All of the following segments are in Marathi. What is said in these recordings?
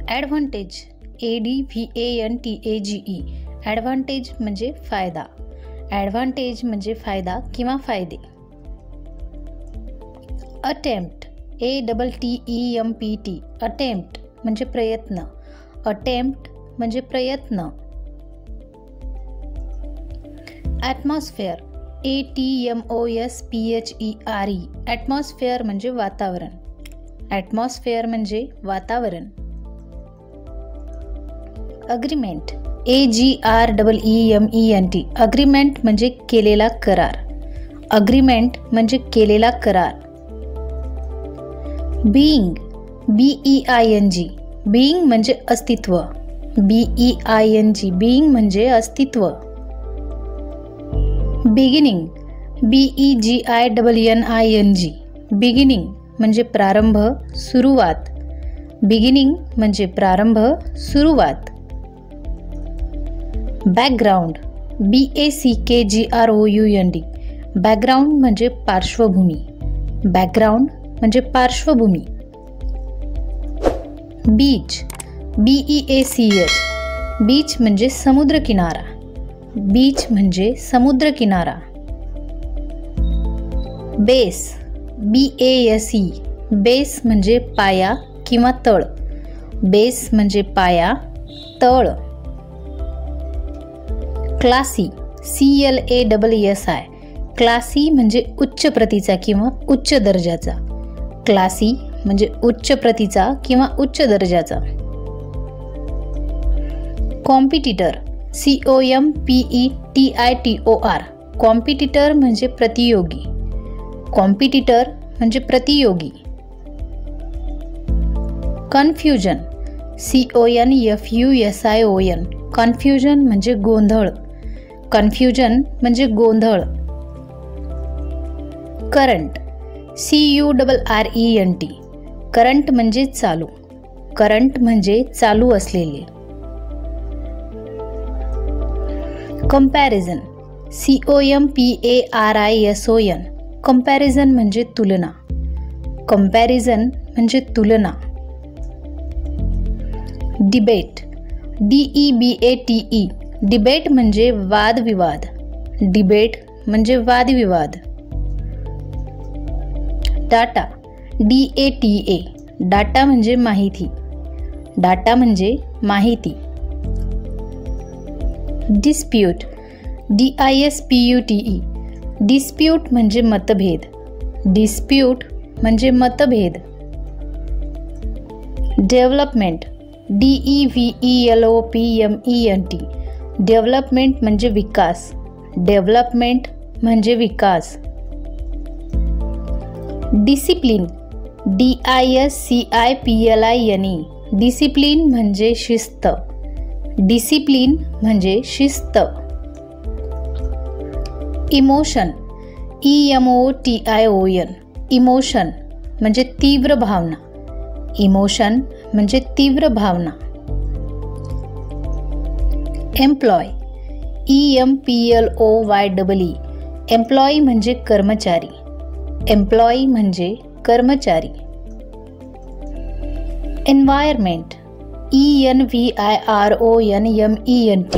ॲडव्हान्टेज ADVANTAGE ॲडव्हान्टेज म्हणजे फायदा. ॲडव्हान्टेज म्हणजे फायदा किंवा फायदे. अटेम्प्ट ATTEMPT अटेम्प्ट म्हणजे प्रयत्न. अटेम्प्ट म्हणजे प्रयत्न. ॲटमॉस्फेअर ATMOSPHERE ॲटमॉस्फेअर म्हणजे वातावरण. ॲटमॉस्फेअर म्हणजे वातावरण. अग्रीमेंट AGREEMENT अग्रीमेंट म्हणजे केलेला करार. अग्रीमेंट म्हणजे केलेला करार. बीइंग BEING बीइंग म्हणजे अस्तित्व. BEING बीइंग म्हणजे अस्तित्व. बिगिनिंग BEGINNING बिगिनिंग म्हणजे प्रारंभ, सुरुवात. बिगिनिंग म्हणजे प्रारंभ, सुरुवात. बॅकग्राऊंड BACKGROUND बॅकग्राऊंड म्हणजे पार्श्वभूमी. बॅकग्राऊंड म्हणजे पार्श्वभूमी. बीच BEACH बीच म्हणजे समुद्रकिनारा. बीच म्हणजे समुद्रकिनारा. बेस BASE बेस म्हणजे पाया किंवा तळ. बेस म्हणजे पाया, तळ. क्लासी CLASSI क्लासी म्हणजे उच्च प्रतीचा किंवा उच्च दर्जाचा. क्लासी म्हणजे उच्च प्रतीचा किंवा उच्च दर्जाचा. कॉम्पिटिटर COMPETITOR कॉम्पिटिटर म्हणजे प्रतियोगी. कॉम्पिटिटर म्हणजे प्रतियोगी. कन्फ्युजन CONFUSION कन्फ्युजन म्हणजे गोंधळ. कन्फ्युजन म्हणजे गोंधळ. करंट CURRENT करंट म्हणजे चालू. करंट म्हणजे चालू असलेले. कंपॅरिझन COMPARISON कंपॅरिझन म्हणजे तुलना. कंपॅरिझन म्हणजे तुलना. डिबेट DEBATE डिबेट म्हणजे वादविवाद. डिबेट म्हणजे वादविवाद. डाटा DATA डाटा म्हणजे माहिती. डाटा म्हणजे माहिती. डिस्प्यूट DISPUTE डिस्प्यूट म्हणजे मतभेद. डिस्प्यूट म्हणजे मतभेद. डेव्हलपमेंट DEVELOPMENT डेव्हलपमेंट म्हणजे विकास. डेव्हलपमेंट म्हणजे विकास. डिसिप्लिन DISCIPLINE डिसिप्लिन म्हणजे शिस्त. डिसिप्लिन म्हणजे शिस्त. इमोशन EMOTION इमोशन म्हणजे तीव्र भावना. इमोशन म्हणजे तीव्र भावना. एम्प्लॉय EMPLOYEE एम्प्लॉई म्हणजे कर्मचारी. एम्प्लॉई म्हणजे कर्मचारी. एन्व्हायरमेंट ENVIRONMENT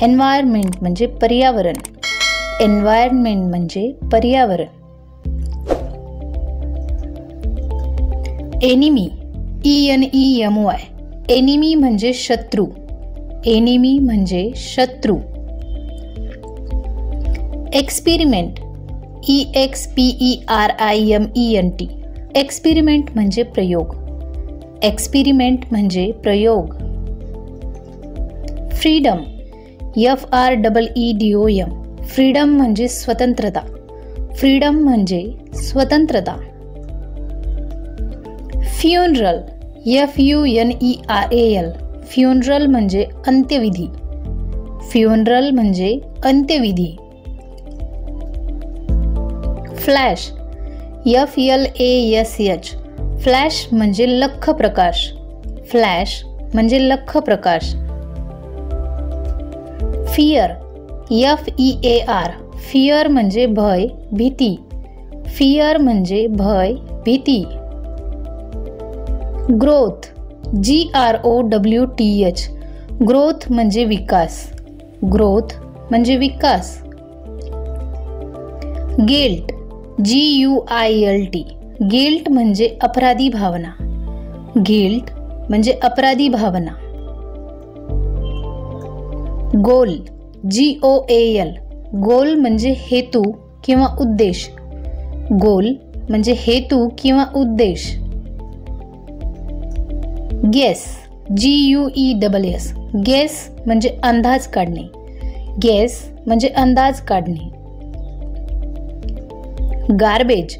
एन्व्हायरमेंट म्हणजे पर्यावरण. एन्व्हायरमेंट म्हणजे पर्यावरण. एनिमी ENEMY एनिमी म्हणजे शत्रू. एनिमी म्हणजे शत्रू. एक्सपेरिमेंट EXPERIMENT एक्सपेरिमेंट म्हणजे प्रयोग. एक्सपेरिमेंट म्हणजे प्रयोग. फ्रीडम FREEDOM फ्रीडम म्हणजे स्वतंत्रता. फ्रीडम म्हणजे स्वतंत्रता. फ्युनरल FUNERAL फ्युनरल म्हणजे अंत्यविधी. फ्युनरल म्हणजे अंत्यविधी. फ्लॅश FLASH फ्लॅश म्हणजे लख्ख प्रकाश. फ्लॅश म्हणजे लख्ख प्रकाश. फियर FEAR फियर म्हणजे भय, भीती. फियर म्हणजे भय, भीती. ग्रोथ GROWTH, ग्रोथ म्हणजे विकास. ग्रोथ म्हणजे विकास. गिल्ट, GUILT, गिल्ट म्हणजे अपराधी भावना. गिल्ट म्हणजे अपराधी भावना. गोल, GOAL, गोल म्हणजे हेतू किंवा उद्देश. गोल म्हणजे हेतू किंवा उद्देश. गेस, GUESS, गेस म्हणजे अंदाज काढणे. गेस म्हणजे अंदाज काढणे. गार्बेज,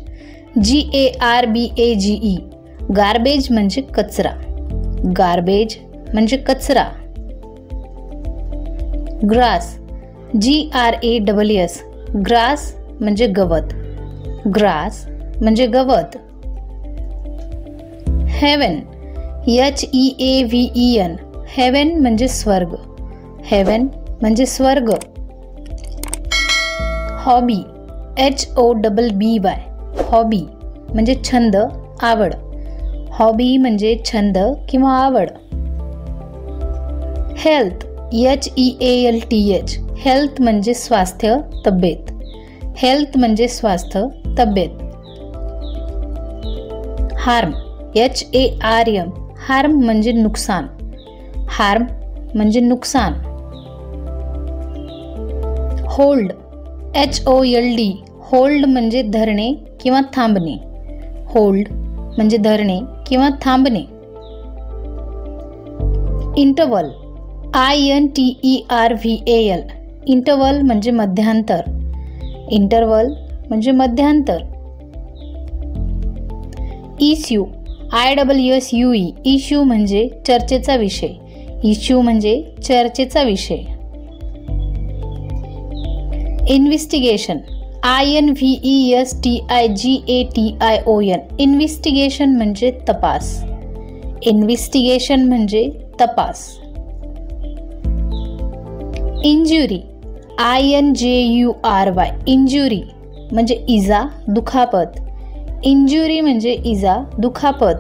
GARBAGE, गार्बेज म्हणजे कचरा. गार्बेज म्हणजे कचरा. ग्रास, GRASS, ग्रास म्हणजे गवत. ग्रास म्हणजे गवत. हेवन, HEAVEN, हेवन म्हणजे स्वर्ग. हेवन म्हणजे स्वर्ग. हॉबी, HOBBY, हॉबी म्हणजे छंद, आवड. हॉबी म्हणजे छंद किंवा आवड. हेल्थ, HEALTH, हेल्थ म्हणजे स्वास्थ्य, तब्येत. हेल्थ म्हणजे स्वास्थ्य, तब्येत. हार्म, HARM, हार्म म्हणजे नुकसान. हार्म म्हणजे नुकसान. होल्ड, HOLD, होल्ड म्हणजे धरणे किंवा थांबणे. होल्ड म्हणजे धरणे किंवा थांबणे. इंटरवल, INTERVAL, इंटरवल म्हणजे मध्यांतर. इंटरवल म्हणजे मध्यांतर. इश्यू, ISSUE, इश्यू म्हणजे चर्चेचा विषय. इश्यू म्हणजे चर्चेचा विषय. इन्व्हेस्टिगेशन, INVESTIGATION, इन्व्हेस्टिगेशन म्हणजे तपास. इन्व्हेस्टिगेशन म्हणजे तपास. इंजुरी, INJURY, इंजुरी म्हणजे इजा, दुखापत. इंजुरी म्हणजे इजा, दुखापत.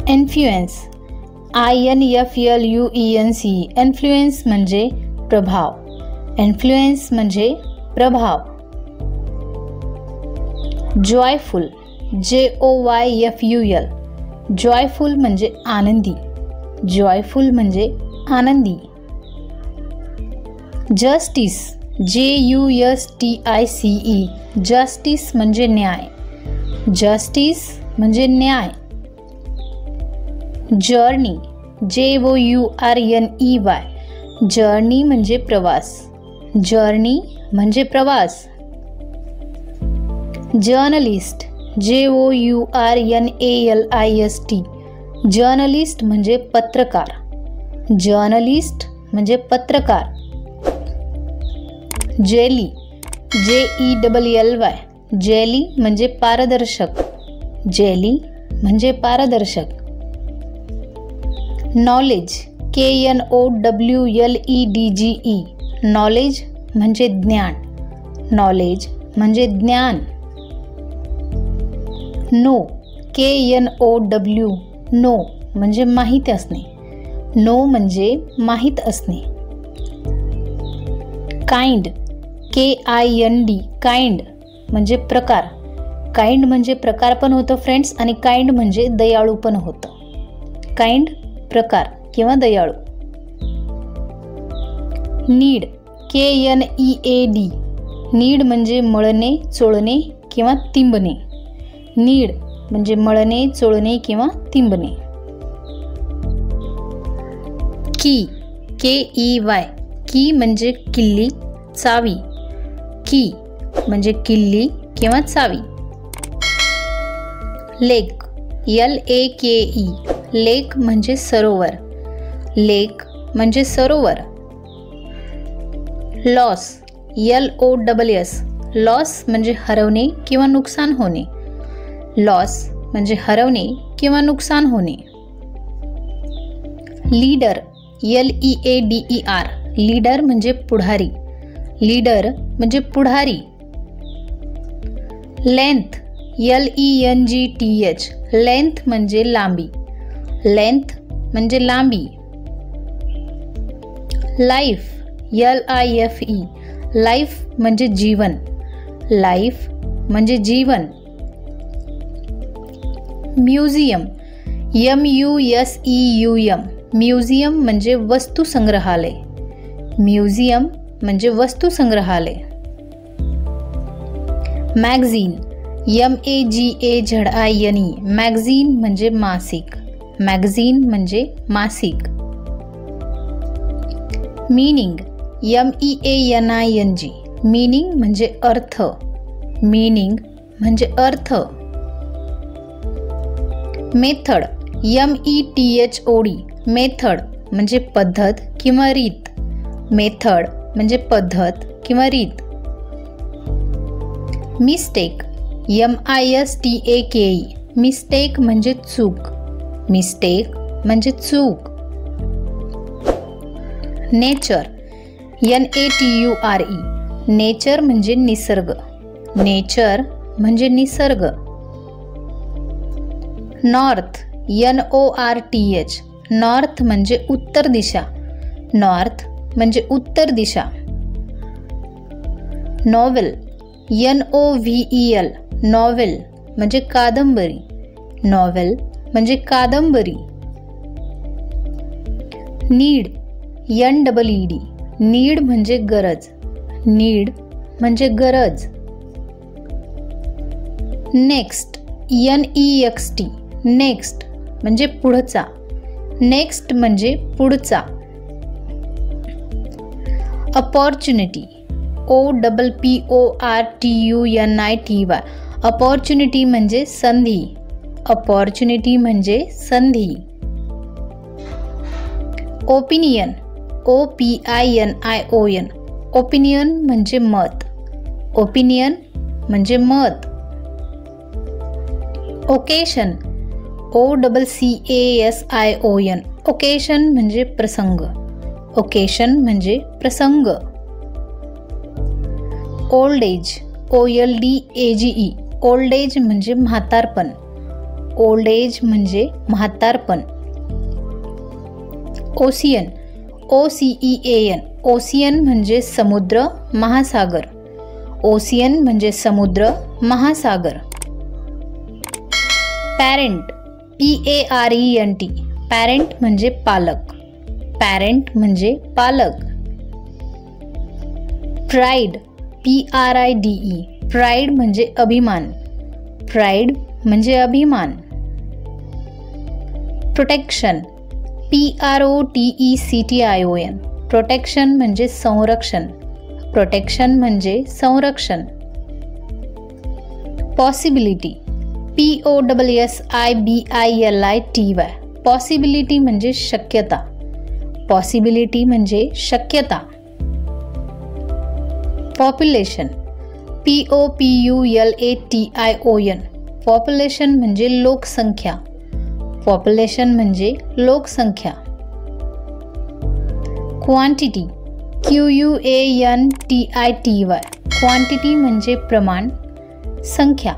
इन्फ्लुएन्स, INFLUENCE, इन्फ्लुएन्स म्हणजे प्रभाव. इन्फ्लुएन्स म्हणजे प्रभाव. जॉयफुल, JOYFUL, जॉयफुल म्हणजे आनंदी. जॉयफुल म्हणजे आनंदी. जस्टिस, JUSTICE, जस्टिस म्हणजे न्याय. जस्टिस म्हणजे न्याय. जर्नी, JOURNEY, जर्नी म्हणजे प्रवास. जर्नी म्हणजे प्रवास. जर्नलिस्ट, JOURNALIST, जर्नलिस्ट म्हणजे पत्रकार. जर्नलिस्ट म्हणजे पत्रकार. जेली, JELLY, जेली म्हणजे पारदर्शक. जेली म्हणजे पारदर्शक. नॉलेज, KNOWLEDGE, नॉलेज म्हणजे ज्ञान. नॉलेज म्हणजे ज्ञान. नो, KNOW, नो म्हणजे माहीत असणे. नो म्हणजे माहीत असणे. काइंड, KIND, काइंड म्हणजे प्रकार. काइंड म्हणजे प्रकार पण होतं फ्रेंड्स, आणि काइंड म्हणजे दयाळू पण होतं. काइंड प्रकार किंवा दयाळू. नीड, KNEAD, नीड म्हणजे मळणे, चोळणे किंवा तिंबणे. नीड म्हणजे मळणे, चोळणे किंवा तिंबणे. की, KEY, की म्हणजे किल्ली, चावी. की म्हणजे किल्ली किंवा चावी. लेक, LAKE, लेक म्हणजे सरोवर. लेक म्हणजे सरोवर. लॉस, LOSS, लॉस म्हणजे हरवणे किंवा नुकसान होणे. लॉस म्हणजे हरवणे किंवा नुकसान होणे. लीडर, LEADER, लीडर म्हणजे पुढारी. लीडर म्हणजे पुढारी. लेंथ, LENGTH लेंथ म्हणजे लांबी. लेंथ म्हणजे लांबी. लाईफ LIFE लाईफ म्हणजे जीवन. लाईफ म्हणजे जीवन. म्युझियम MUSEUM म्युझियम म्हणजे वस्तू संग्रहालय. म्युझियम म्हणजे वस्तू संग्रहालय. मॅगझीन MAGAZINE मॅगझीन म्हणजे मासिक. मॅगझीन म्हणजे मासिक. मीनिंग MEANING मीनिंग म्हणजे अर्थ. मीनिंग म्हणजे अर्थ. मेथड METHOD मेथड म्हणजे पद्धत किंवा रीत. मेथड म्हणजे पद्धत किंवा रीत. मिस्टेक MISTAKE मिस्टेक म्हणजे चूक. मिस्टेक म्हणजे चूक. नेचर NATURE नेचर म्हणजे निसर्ग. नेचर म्हणजे निसर्ग. नॉर्थ NORTH नॉर्थ म्हणजे उत्तर दिशा. नॉर्थ म्हणजे उत्तर दिशा. नॉवेल NOVEL नॉवेल म्हणजे कादंबरी. नॉवेल म्हणजे कादंबरी. नीड NEED नीड म्हणजे गरज. नीड म्हणजे गरज. नेक्स्ट NEXT नेक्स्ट म्हणजे पुढचा. नेक्स्ट म्हणजे पुढचा. अपॉर्च्युनिटी OPPORTUNITY अपॉर्च्युनिटी म्हणजे संधी. अपॉर्च्युनिटी म्हणजे संधी. ओपिनियन OPINION ओपिनियन म्हणजे मत. ओपिनियन म्हणजे मत. ओकेशन OCCASION ओकेशन म्हणजे प्रसंग. ओकेशन म्हणजे प्रसंग. Old age OLDAGE old age म्हणजे म्हातारपण. ओल्ड एज म्हणजे म्हातारपण. ओशियन OCEAN ओशियन म्हणजे समुद्र महासागर. ओशियन म्हणजे समुद्र महासागर. पॅरेंट PARENT पॅरेंट म्हणजे पालक. पॅरेंट म्हणजे पालक. प्राईड PRIDE प्राईड म्हणजे अभिमान. प्राईड म्हणजे अभिमान. प्रोटेक्शन PROTECTION प्रोटेक्शन म्हणजे संरक्षण. प्रोटेक्शन म्हणजे संरक्षण. पॉसिबिलिटी POSSIBILITY पॉसिबिलिटी म्हणजे शक्यता. पॉसिबिलिटी म्हणजे शक्यता. पॉप्युलेशन POPULATION पॉप्युलेशन म्हणजे लोकसंख्या. पॉप्युलेशन म्हणजे लोकसंख्या. क्वांटिटी QUANTITY क्वांटिटी म्हणजे प्रमाण संख्या.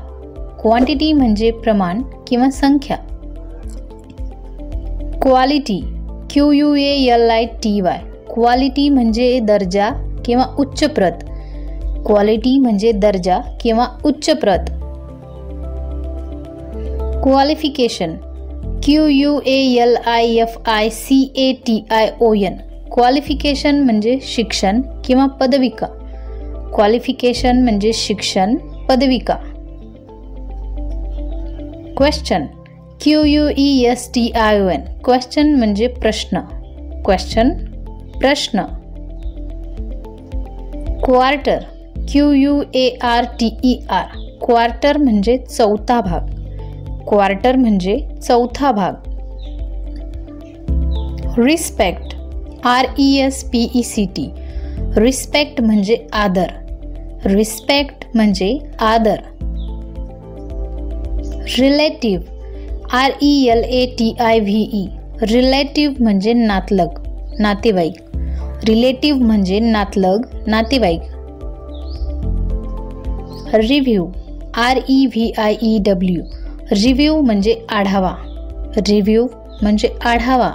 क्वांटिटी म्हणजे प्रमाण किंवा संख्या. क्वालिटी QUALITY क्वालिटी म्हणजे दर्जा किंवा उच्च प्रत. क्वालिटी म्हणजे दर्जा किंवा उच्च प्रत. क्वालिफिकेशन QUALIFICATION क्वालिफिकेशन म्हणजे शिक्षण किंवा पदविका. क्वालिफिकेशन म्हणजे शिक्षण पदविका. क्वेश्चन QUESTION क्वेश्चन म्हणजे प्रश्न. क्वेश्चन प्रश्न. क्वार्टर QUARTER क्वार्टर म्हणजे चौथा भाग. क्वार्टर म्हणजे चौथा भाग. रिस्पेक्ट RESPECT रिस्पेक्ट म्हणजे आदर. रिस्पेक्ट म्हणजे आदर. रिलेटिव्ह RELATIVE रिलेटिव्ह म्हणजे नातलग नातेवाईक. रिलेटिव्ह म्हणजे नातलग नातेवाईक. Review REVIEW. रिव्ह्यू म्हणजे आढावा. रिव्ह्यू म्हणजे आढावा.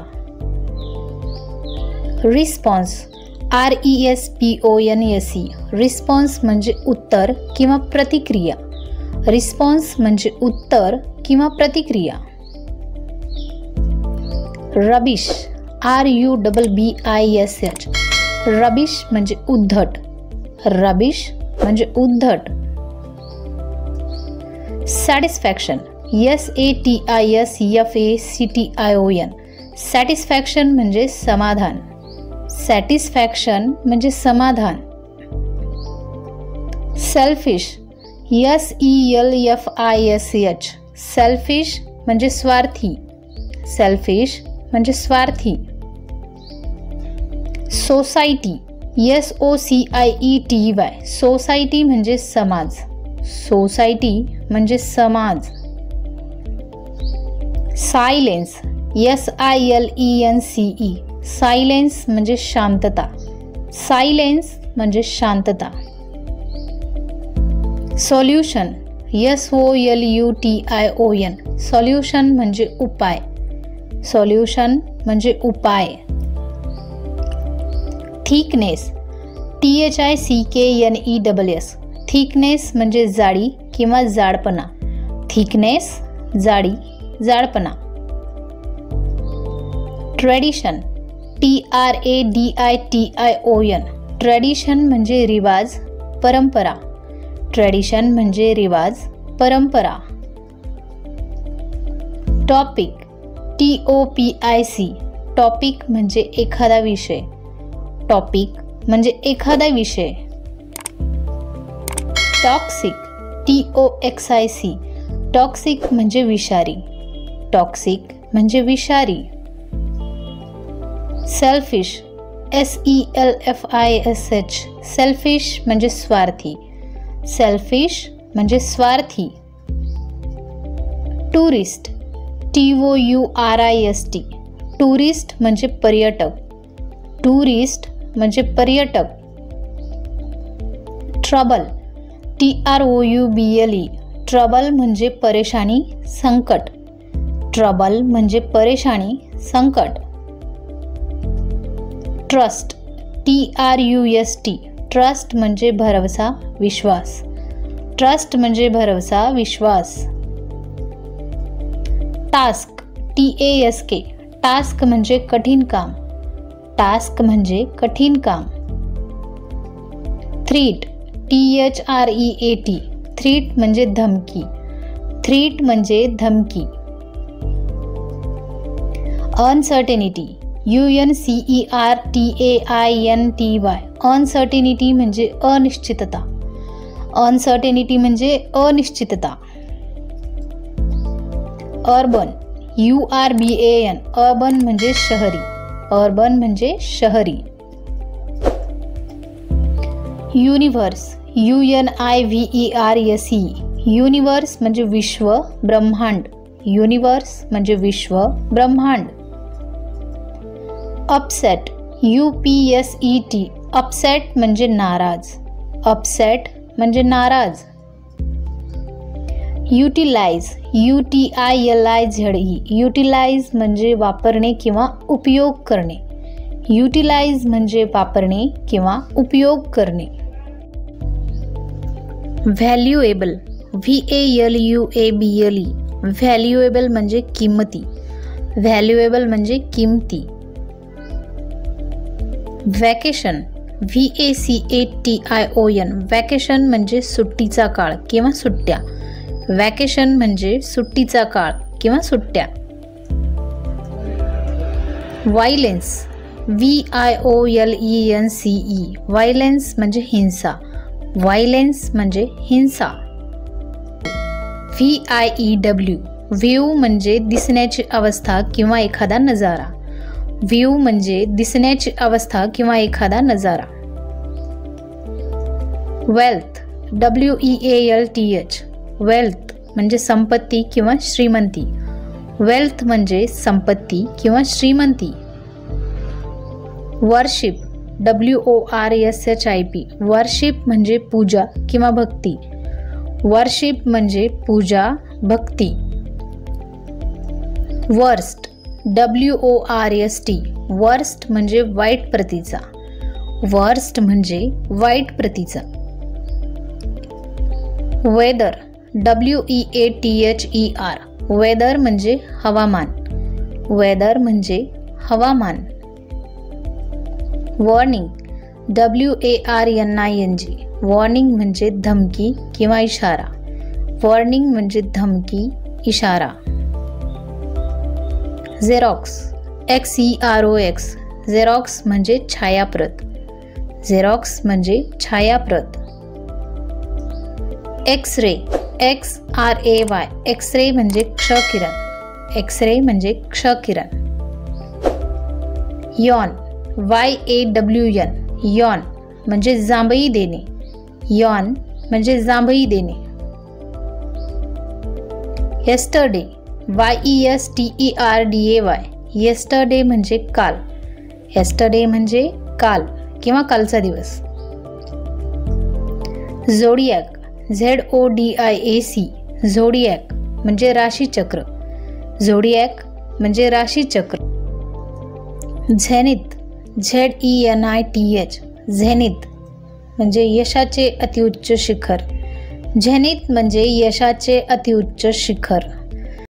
Response RESPONSE. रिस्पॉन्स म्हणजे उत्तर किंवा प्रतिक्रिया. रिस्पॉन्स म्हणजे उत्तर किंवा प्रतिक्रिया. Rubbish RUBBISH. रबिश म्हणजे उद्धट. रबिश म्हणजे उद्धट. Satisfaction SATISFACTION. सॅटिस्फॅक्शन म्हणजे समाधान. सॅटिस्फॅक्शन म्हणजे समाधान. Selfish SELFISH. सेल्फिश म्हणजे स्वार्थी. सेल्फिश म्हणजे स्वार्थी. Society SOCIETY. सोसायटी म्हणजे समाज. सोसायटी म्हणजे समाज. Silence SILENCE. सायलेन्स म्हणजे शांतता. सायलेन्स म्हणजे शांतता. Solution SOLUTION. सोल्युशन म्हणजे उपाय. सोल्युशन म्हणजे उपाय. Thickness THICKNESS. थिकनेस म्हणजे जाडी किंवा जाडपणा. थिकनेस जाडी, जाडपणा. Tradition TRADITION. ट्रेडिशन म्हणजे रिवाज, परंपरा. ट्रेडिशन म्हणजे रिवाज, परंपरा. Topic TOPIC. टॉपिक म्हणजे एखादा विषय. टॉपिक म्हणजे एखादा विषय. Toxic TOXIC. टॉक्सिक म्हणजे विषारी. टॉक्सिक म्हणजे विषारी. Selfish SELFISH. सेल्फिश म्हणजे स्वार्थी. सेल्फिश म्हणजे स्वार्थी. Tourist TOURIST. टुरिस्ट म्हणजे पर्यटक. टुरिस्ट म्हणजे पर्यटक. Trouble TROUBLE. ट्रबल म्हणजे परेशानी, संकट. ट्रबल म्हणजे परेशानी, संकट. Trust TRUST. ट्रस्ट म्हणजे भरवसा, विश्वास. ट्रस्ट म्हणजे भरवसा, विश्वास. Task TASK. टास्क म्हणजे कठीण काम. टास्क म्हणजे कठीण काम. Threat THREAT. थ्रीट म्हणजे धमकी. थ्रीट म्हणजे धमकी. Uncertainty UNCERTAINTY. अनसर्टेनिटी म्हणजे अनिश्चितता. अनसर्टेनिटी म्हणजे अनिश्चितता. Urban URBAN. अर्बन म्हणजे शहरी. अर्बन म्हणजे शहरी. Universe UNIVERSE. युनिव्हर्स म्हणजे विश्व, ब्रह्मांड. युनिव्हर्स म्हणजे विश्व, ब्रह्मांड. Upset UPSET. अपसेट म्हणजे नाराज. अपसेट म्हणजे नाराज. Utilise UTILIZE. युटिलाइज म्हणजे वापरणे किंवा उपयोग करणे. युटिलाइज म्हणजे वापरणे किंवा उपयोग करणे. Valuable VALUABLE. व्हॅल्युएबल म्हणजे किंमती. व्हॅल्युएबल म्हणजे किंमती. Vacation VACATION. वॅकेशन म्हणजे सुट्टीचा काळ किंवा सुट्ट्या. वॅकेशन म्हणजे सुट्टीचा काळ किंवा सुट्ट्या. Violence VIOLENCE. व्हायलेन्स म्हणजे हिंसा. व्हायलेन्स म्हणजे हिंसा. VIEW. व्ह्यू म्हणजे दिसण्याची अवस्था किंवा एखादा नजारा. व्ह्यू म्हणजे दिसण्याची अवस्था किंवा एखादा नजारा. Wealth WEALTH. वेल्थ म्हणजे संपत्ती किंवा श्रीमंती. वेल्थ म्हणजे संपत्ती किंवा श्रीमंती. Worship WORSHIP. वर्शिप म्हणजे पूजा किंवा भक्ती. वर्शिप म्हणजे पूजा, भक्ती. वर्स्ट, WORST, वर्स्ट म्हणजे वाईट प्रतीचा. वर्स्ट म्हणजे वाईट प्रतीचा. वेदर, WEATHER, वेदर म्हणजे हवामान. वेदर म्हणजे हवामान. वॉर्निंग, WARNING, वॉर्निंग म्हणजे धमकी किंवा इशारा. वॉर्निंग म्हणजे धमकी, इशारा. झेरॉक्स, XEROX, झेरॉक्स म्हणजे छायाप्रत. झेरॉक्स म्हणजे छायाप्रत. एक्स-रे, XRAY, एक्स-रे म्हणजे क्षकिरण. एक्स-रे म्हणजे क्षकिरण. यॉन, YAWN, यॉन म्हणजे जांभई देणे. यॉन म्हणजे जांभई देणे. येस्टरडे, YESTERDAY, येस्टरडे म्हणजे काल. येस्टरडे म्हणजे काल किंवा कालचा दिवस. झोडियाक, ZODIAC, झोडियाक म्हणजे राशीचक्र. झोडियाक म्हणजे राशीचक्र. झेनिथ, ZENITH, झेनिथ म्हणजे यशाचे अतिउच्च शिखर. झेनिथ म्हणजे यशाचे अतिउच्च शिखर.